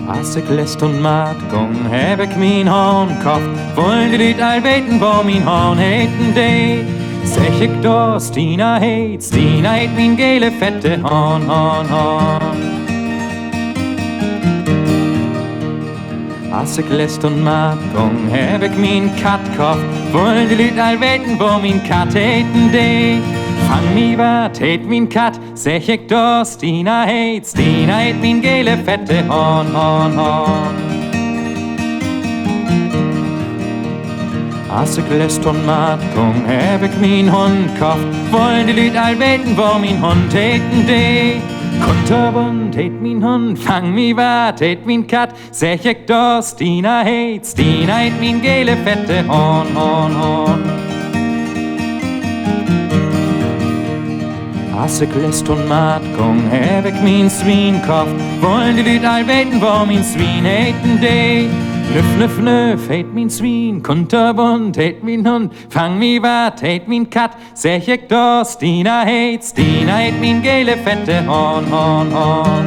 Als ik lest und maat gong, heb ik mijn haan kocht. Wollen die Leute all weten, wo mijn haan heten de? Zeg ik da, Stina heet mijn gele fette haan, haan, haan. Als ik lest und maat gong, heb ik mijn kat kocht. Wollen die Leute all weten, wo mijn kat heten de? Fang mi wat, heet mijn kat, zeg ik da, Stina heet mijn gele fette haan, haan, haan. Als ik lest und maat gong, heb ik mijn hond kocht. Wollen die Leute all weten, wo mijn hond heten de? Kunterbunt heet mijn hond, fang mi wat, heet mijn kat, zeg ik da, Stina heet mijn gele fette haan, haan, haan. Als ik lest und maat gong, heb ik mijn zwien kocht. Wollen die Leute all weten, wo mijn zwien heten de? Nüff, nüff, nüff, heet mijn zwien, kunterbunt heet mijn hond, fang mi wat, heet mijn kat, zeg ik da, Stina heet mijn gele fette haan, haan, haan.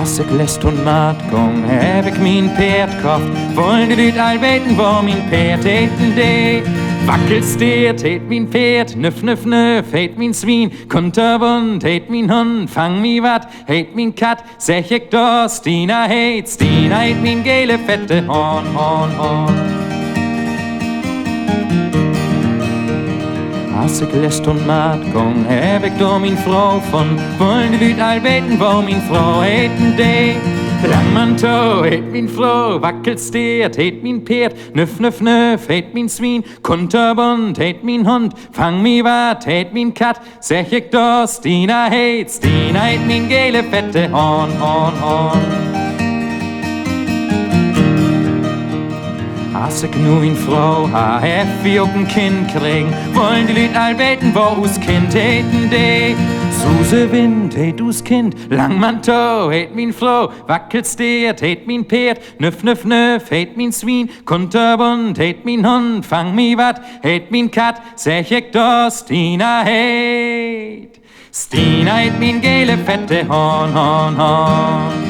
Als ik lest und maat gong, heb ik mijn peert kocht. Wollen die Leute all weten, wo mijn peert heten de? Wackelsteert heet mijn Pferd, nüff, nüff, nüff, heet mijn zwien, kunterbunt heet mijn hond, fang mi wat, heet mijn kat, zeg ik da, Stina heet mijn gele fette haan, haan, haan. Als ik lest und maat gong, heb ik da mijn vrouw von. Wollen die Leute all weten, wo mijn vrouw heten de? Langmanto heet mijn vrouw, wackelsteert heet mijn peert, nüff, nüff, nüff, heet mijn zwien, kunterbunt heet mijn hond, fang mi wat, heet mijn kat, zeg ik da, Stina heet mijn gele fette haan, haan, haan. Als ik nu een vrouw ha, heb wie ook een kind kriegen, wollen die Leute all weten, wo us Kind heten de? Suse Wind heet us Kind, Langmanto heet mijn vrouw, wackelsteert heet mijn peert, nüff, nüff, nüff, heet mijn zwien, kunterbunt heet mijn hond, fang mi wat, heet mijn kat, zeg ik da, Stina heet mijn gele fette haan, haan, haan.